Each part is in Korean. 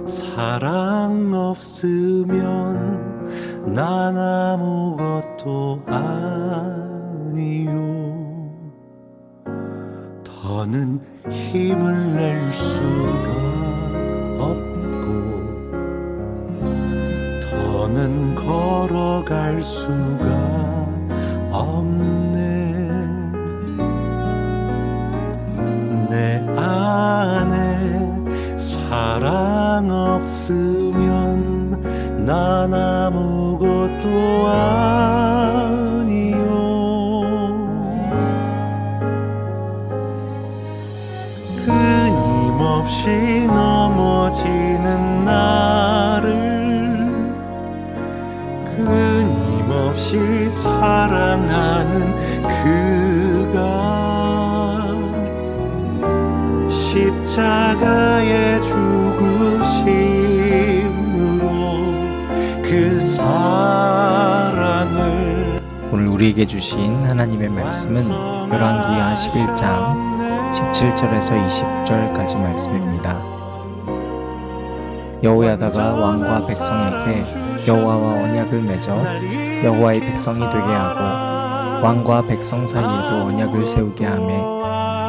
사랑 없으면 난 아무것도 아니요. 더는 힘을 낼 수가 없고 더는 걸어갈 수가 없네. 내 안에 사랑 없으면 난 아무것도 아니요. 끊임없이 넘어지는 나를 끊임없이 사랑하는 그가 십자가의 죽으심으로 그 사랑을. 오늘 우리에게 주신 하나님의 말씀은 열왕기하 11장 17절에서 20절까지 말씀입니다. 여호야다가 왕과 백성에게 여호와와 언약을 맺어 여호와의 백성이 되게 하고 왕과 백성 사이에도 언약을 세우게 하매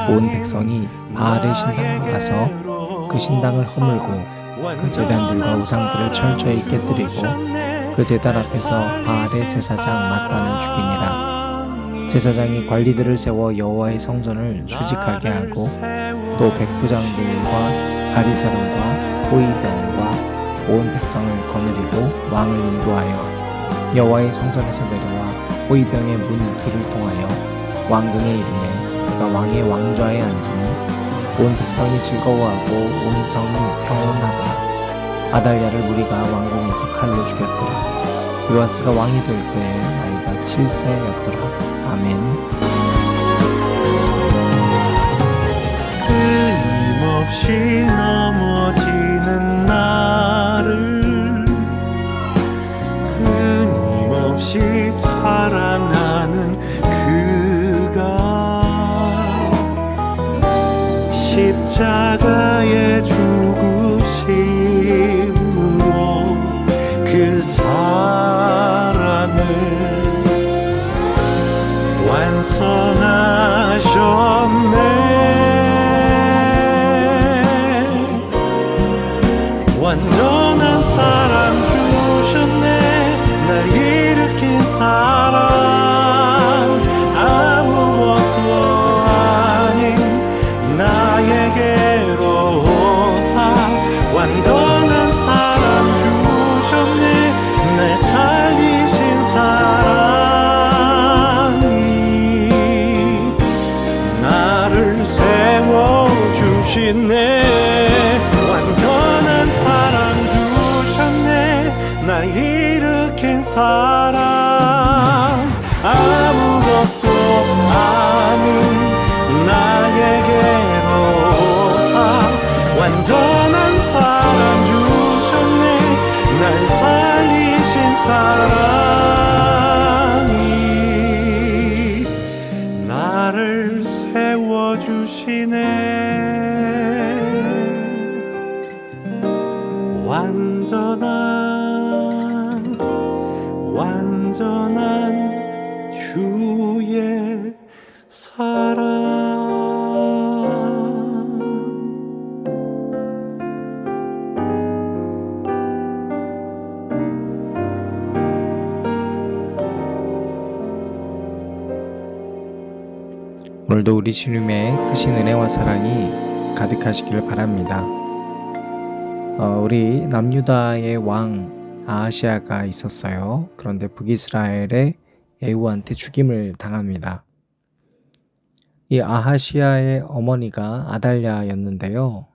온 백성이 바알의 신당으로 가서 그 신당을 허물고 그 제단들과 우상들을 철저히 깨뜨리고 그 제단 앞에서 바알의 제사장 mat단을 죽이니라. 제사장이 관리들을 세워 여호와의 성전을 수직하게 하고 또 백부장들과 가리사람과 호위병과 온 백성을 거느리고 왕을 인도하여 여호와의 성전에서 내려와 호위병의 문 길을 통하여 왕궁에 이르매 그가 왕의 왕좌에 앉으니 온 백성이 즐거워하고 온 성이 평온하더라. 아달랴를 무리가 왕궁에서 칼로 죽였더라. 요아스가 왕이 될 때에 나이가 7세였더라. 아멘. 끊임없이 넘어지는 나를 끊임없이 사랑하는 그가 십자가의 죽으심으로 그 사랑을 완성하셨네. 완전한 사랑 주셨네. 날 일으킨 사랑 아무것도 아닌 나에게로 오사 완전한 사랑 주셨네. 날 살리신 사랑이 나를 세워주시네. 완전한 사랑 주셨네. 날 일으킨 사랑 아무것도 아닌 나에게로 오사 완전한 사랑 주셨네. 날 살리신 사랑이 나를 세워주시네. 완전한 주의 사랑. 오늘도 우리 주님의 크신 은혜와 사랑이 가득하시길 바랍니다. 우리 남유다의 왕 아하시아가 있었어요. 그런데 북이스라엘의 예후한테 죽임을 당합니다. 이 아하시아의 어머니가 아달랴였는데요.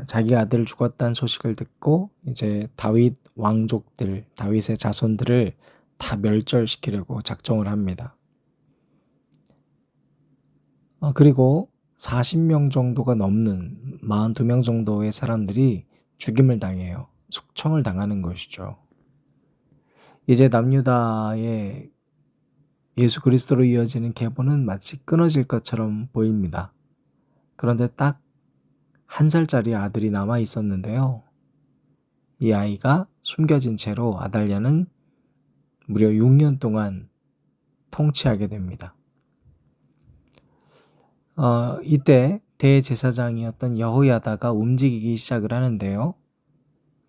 자기 아들 죽었다는 소식을 듣고 이제 다윗 왕족들, 다윗의 자손들을 다 멸절시키려고 작정을 합니다. 그리고 40명 정도가 넘는 42명 정도의 사람들이 죽임을 당해요. 숙청을 당하는 것이죠. 이제 남유다의 예수 그리스도로 이어지는 계보는 마치 끊어질 것처럼 보입니다. 그런데 딱 1살짜리 아들이 남아 있었는데요. 이 아이가 숨겨진 채로 아달랴는 무려 6년 동안 통치하게 됩니다. 이때 대제사장이었던 여호야다가 움직이기 시작을 하는데요.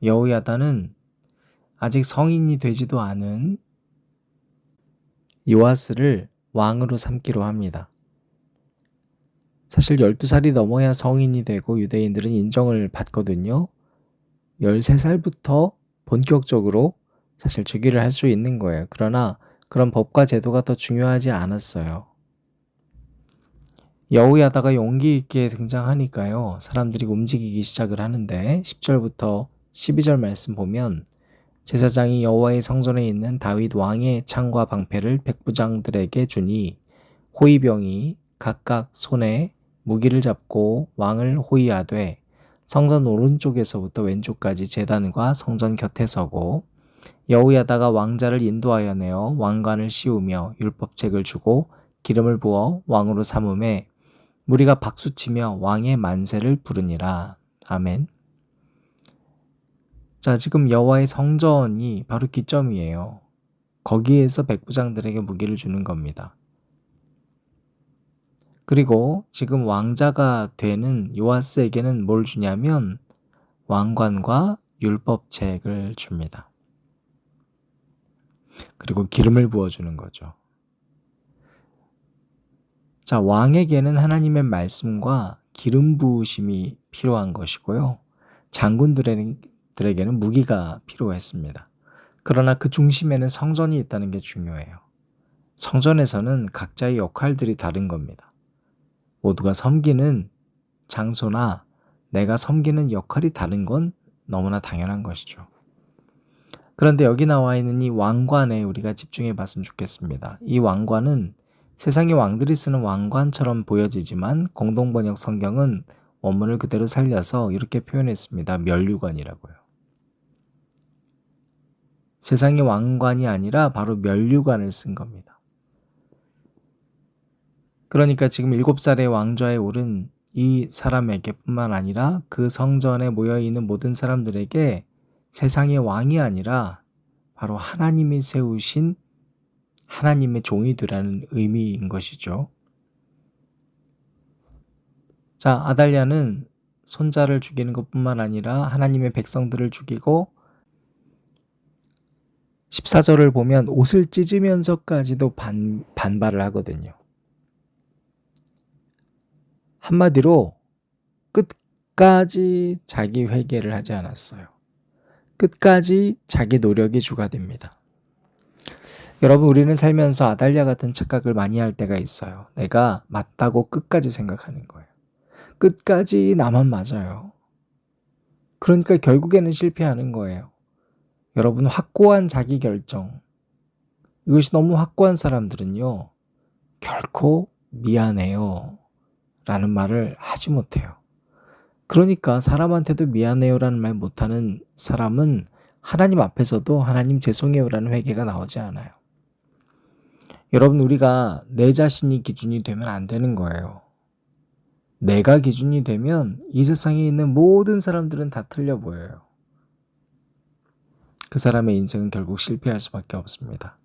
여호야다는 아직 성인이 되지도 않은 요아스를 왕으로 삼기로 합니다. 사실 12살이 넘어야 성인이 되고 유대인들은 인정을 받거든요. 13살부터 본격적으로 사실 즉위를 할 수 있는 거예요. 그러나 그런 법과 제도가 더 중요하지 않았어요. 여호야다가 용기 있게 등장하니까요. 사람들이 움직이기 시작을 하는데 10절부터 12절 말씀 보면 제사장이 여호와의 성전에 있는 다윗 왕의 창과 방패를 백부장들에게 주니 호위병이 각각 손에 무기를 잡고 왕을 호위하되 성전 오른쪽에서부터 왼쪽까지 제단과 성전 곁에 서고 여호야다가 왕자를 인도하여 내어 왕관을 씌우며 율법책을 주고 기름을 부어 왕으로 삼음에 무리가 박수치며 왕의 만세를 부르니라. 아멘. 자, 지금 여호와의 성전이 바로 기점이에요. 거기에서 백부장들에게 무기를 주는 겁니다. 그리고 지금 왕자가 되는 요아스에게는 뭘 주냐면 왕관과 율법책을 줍니다. 그리고 기름을 부어주는 거죠. 자, 왕에게는 하나님의 말씀과 기름 부으심이 필요한 것이고요. 장군들에게는 무기가 필요했습니다. 그러나 그 중심에는 성전이 있다는 게 중요해요. 성전에서는 각자의 역할들이 다른 겁니다. 모두가 섬기는 장소나 내가 섬기는 역할이 다른 건 너무나 당연한 것이죠. 그런데 여기 나와 있는 이 왕관에 우리가 집중해 봤으면 좋겠습니다. 이 왕관은 세상의 왕들이 쓰는 왕관처럼 보여지지만 공동번역 성경은 원문을 그대로 살려서 이렇게 표현했습니다. 면류관이라고요. 세상의 왕관이 아니라 바로 면류관을 쓴 겁니다. 그러니까 지금 7살의 왕좌에 오른 이 사람에게 뿐만 아니라 그 성전에 모여있는 모든 사람들에게 세상의 왕이 아니라 바로 하나님이 세우신 하나님의 종이 되라는 의미인 것이죠. 자, 아달랴는 손자를 죽이는 것뿐만 아니라 하나님의 백성들을 죽이고 14절을 보면 옷을 찢으면서까지도 반발을 하거든요. 한마디로 끝까지 자기 회개를 하지 않았어요. 끝까지 자기 노력이 주가 됩니다. 여러분, 우리는 살면서 아달랴 같은 착각을 많이 할 때가 있어요. 내가 맞다고 끝까지 생각하는 거예요. 끝까지 나만 맞아요. 그러니까 결국에는 실패하는 거예요. 여러분, 확고한 자기 결정, 이것이 너무 확고한 사람들은요, 결코 미안해요 라는 말을 하지 못해요. 그러니까 사람한테도 미안해요 라는 말 못하는 사람은 하나님 앞에서도 하나님 죄송해요 라는 회개가 나오지 않아요. 여러분, 우리가 내 자신이 기준이 되면 안 되는 거예요. 내가 기준이 되면 이 세상에 있는 모든 사람들은 다 틀려 보여요. 그 사람의 인생은 결국 실패할 수밖에 없습니다.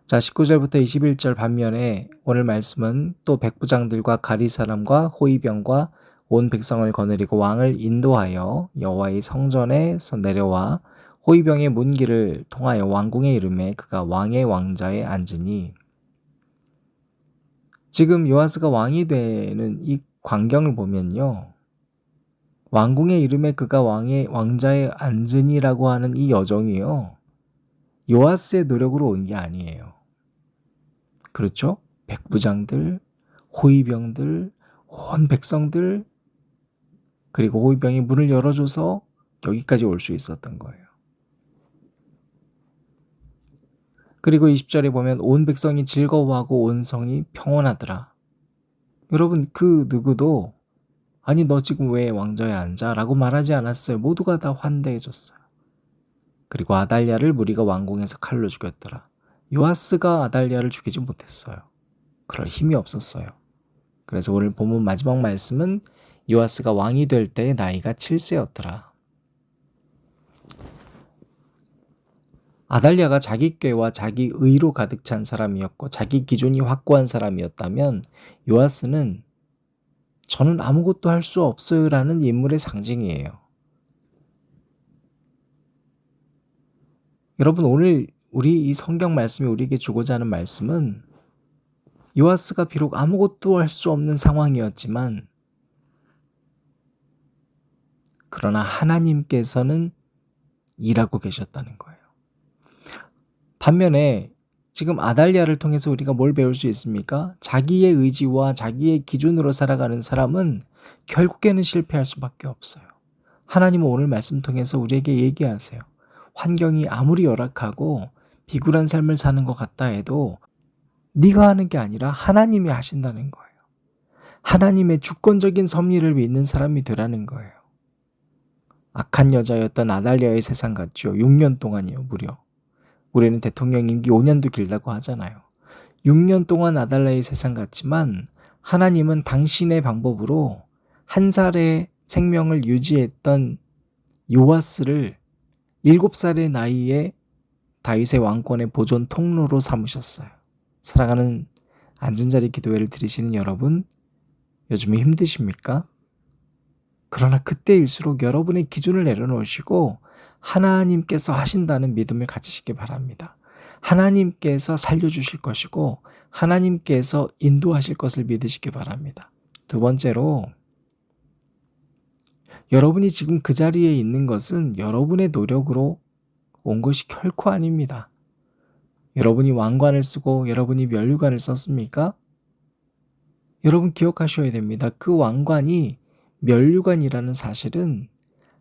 자, 19절부터 21절 반면에 오늘 말씀은 또 백부장들과 가리 사람과 호위병과 온 백성을 거느리고 왕을 인도하여 여호와의 성전에서 내려와 호위병의 문길을 통하여 왕궁에 이르매 그가 왕의 왕자에 앉으니, 지금 요아스가 왕이 되는 이 광경을 보면요, 왕궁에 이르매 그가 왕자에 앉으니라고 하는 이 여정이요, 요아스의 노력으로 온 게 아니에요. 그렇죠? 백부장들, 호위병들, 온 백성들, 그리고 호위병이 문을 열어줘서 여기까지 올 수 있었던 거예요. 그리고 20절에 보면 온 백성이 즐거워하고 온 성이 평온하더라. 여러분, 그 누구도 아니 너 지금 왜 왕좌에 앉아? 라고 말하지 않았어요. 모두가 다 환대해 줬어요. 그리고 아달랴를 무리가 왕궁에서 칼로 죽였더라. 요아스가 아달랴를 죽이지 못했어요. 그럴 힘이 없었어요. 그래서 오늘 본문 마지막 말씀은 요아스가 왕이 될 때 나이가 7세였더라. 아달랴가 자기 꾀와 자기 의로 가득 찬 사람이었고 자기 기준이 확고한 사람이었다면 요아스는 저는 아무것도 할 수 없어요라는 인물의 상징이에요. 여러분, 오늘 우리 이 성경 말씀이 우리에게 주고자 하는 말씀은 요아스가 비록 아무것도 할 수 없는 상황이었지만 그러나 하나님께서는 일하고 계셨다는 거예요. 반면에 지금 아달랴를 통해서 우리가 뭘 배울 수 있습니까? 자기의 의지와 자기의 기준으로 살아가는 사람은 결국에는 실패할 수밖에 없어요. 하나님은 오늘 말씀 통해서 우리에게 얘기하세요. 환경이 아무리 열악하고 비굴한 삶을 사는 것 같다 해도 네가 하는 게 아니라 하나님이 하신다는 거예요. 하나님의 주권적인 섭리를 믿는 사람이 되라는 거예요. 악한 여자였던 아달랴의 세상 같죠. 6년 동안이요, 무려. 우리는 대통령 임기 5년도 길다고 하잖아요. 6년 동안 아달랴의 세상 같지만 하나님은 당신의 방법으로 한 살의 생명을 유지했던 요아스를 7살의 나이에 다윗의 왕권의 보존 통로로 삼으셨어요. 사랑하는 앉은자리 기도회를 들으시는 여러분, 요즘에 힘드십니까? 그러나 그때일수록 여러분의 기준을 내려놓으시고 하나님께서 하신다는 믿음을 가지시기 바랍니다. 하나님께서 살려주실 것이고 하나님께서 인도하실 것을 믿으시기 바랍니다. 두 번째로, 여러분이 지금 그 자리에 있는 것은 여러분의 노력으로 온 것이 결코 아닙니다. 여러분이 왕관을 쓰고 여러분이 면류관을 썼습니까? 여러분 기억하셔야 됩니다. 그 왕관이 면류관이라는 사실은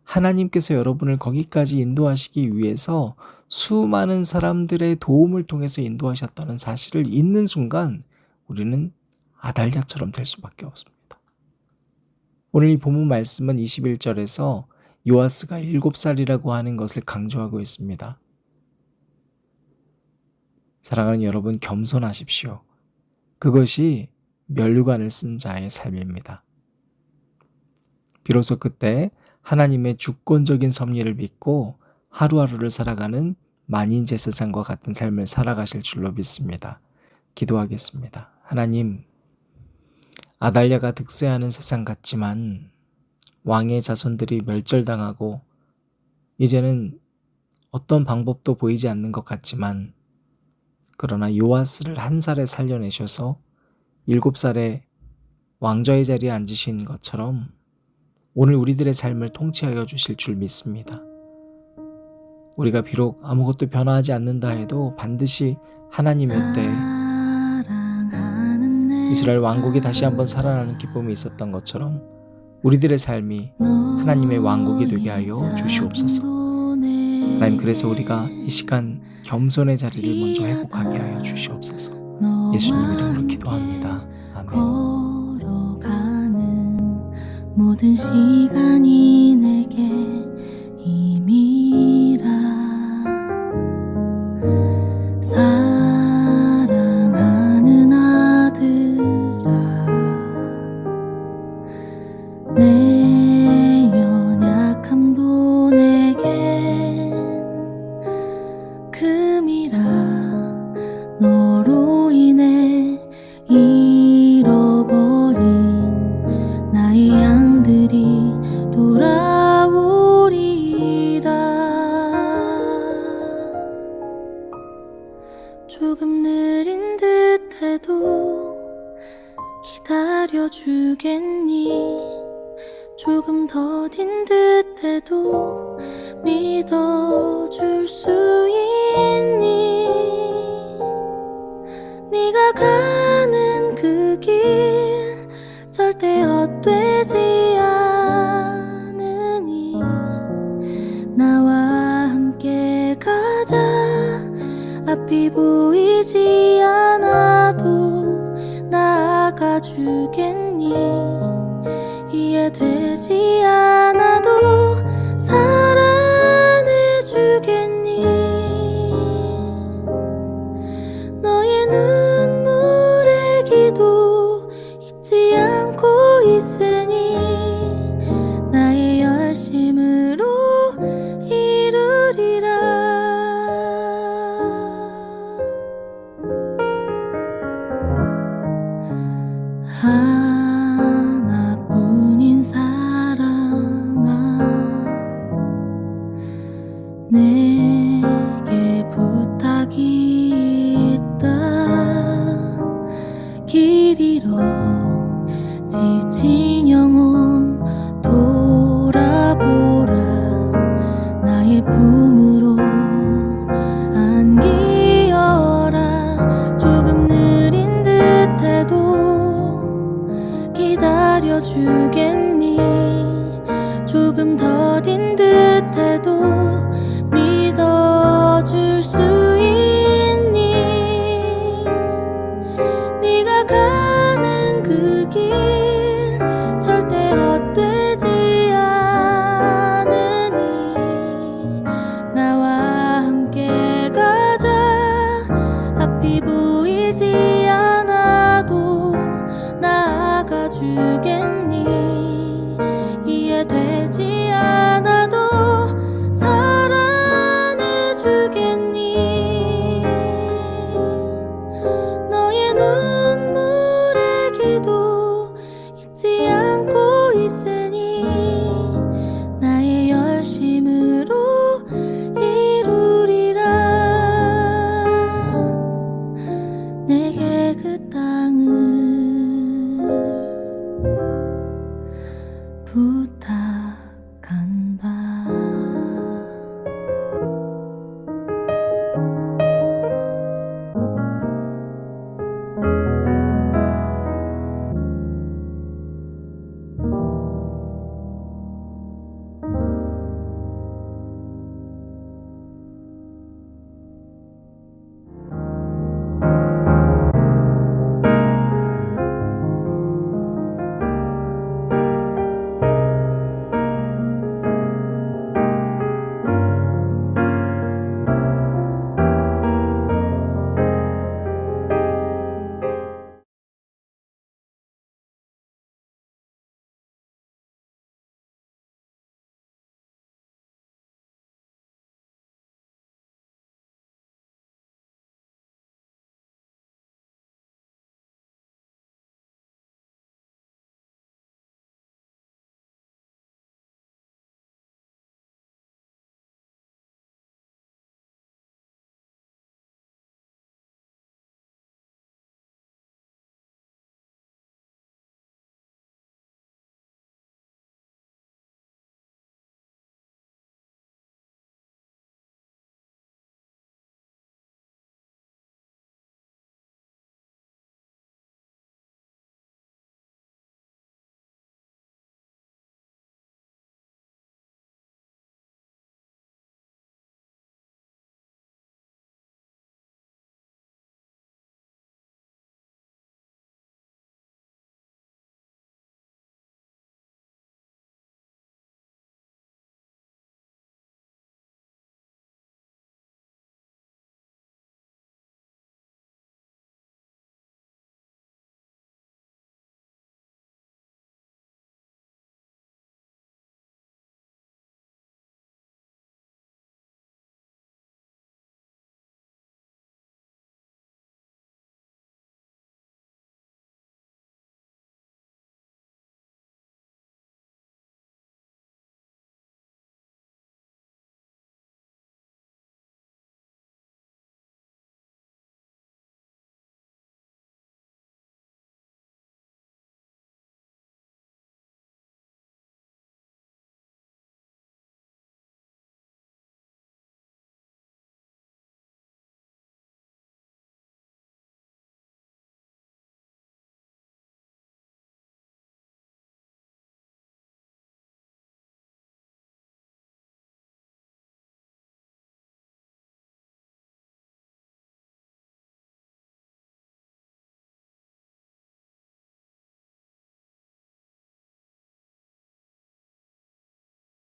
하나님께서 여러분을 거기까지 인도하시기 위해서 수많은 사람들의 도움을 통해서 인도하셨다는 사실을 잊는 순간 우리는 아달랴처럼 될 수밖에 없습니다. 오늘 이 본문 말씀은 21절에서 요아스가 7살이라고 하는 것을 강조하고 있습니다. 사랑하는 여러분, 겸손하십시오. 그것이 면류관을 쓴 자의 삶입니다. 비로소 그때 하나님의 주권적인 섭리를 믿고 하루하루를 살아가는 만인 제사장과 같은 삶을 살아가실 줄로 믿습니다. 기도하겠습니다. 하나님, 아달랴가 득세하는 세상 같지만 왕의 자손들이 멸절당하고 이제는 어떤 방법도 보이지 않는 것 같지만 그러나 요아스를 한 살에 살려내셔서 7살에 왕좌의 자리에 앉으신 것처럼 오늘 우리들의 삶을 통치하여 주실 줄 믿습니다. 우리가 비록 아무것도 변화하지 않는다 해도 반드시 하나님의 때 이스라엘 왕국이 다시 한번 살아나는 기쁨이 있었던 것처럼 우리들의 삶이 하나님의 왕국이 되게 하여 주시옵소서. 하나님, 그래서 우리가 이 시간 겸손의 자리를 먼저 회복하게 하여 주시옵소서. 예수님 이름으로 기도합니다. 아멘. 모든 시간이 내게 힘이라. 사랑하는 아들아, 내 연약함도 내겐 금이라. 너로 인해 잃어버린 나의 양들이 돌아오리라. 조금 느린 듯해도 기다려주겠니? 조금 더딘 듯해도 믿어줄 수 있니? 네가 가는 그 길 절대 헛되지 않으니 나와 함께 가자. 앞이 보이지 않아도 나아가 주겠니? 이해되지 않아도 사랑해 주겠니? 너의 눈물의 기도 잊지 않고 있으니 나의 '열심으로 이루리라. 내게 부탁이 있다. 길 잃어 지친 영혼 돌아보라. 나의 품으로 안기어라. 조금 느린 듯해도 기다려주겠니? 조금 더딘 듯해도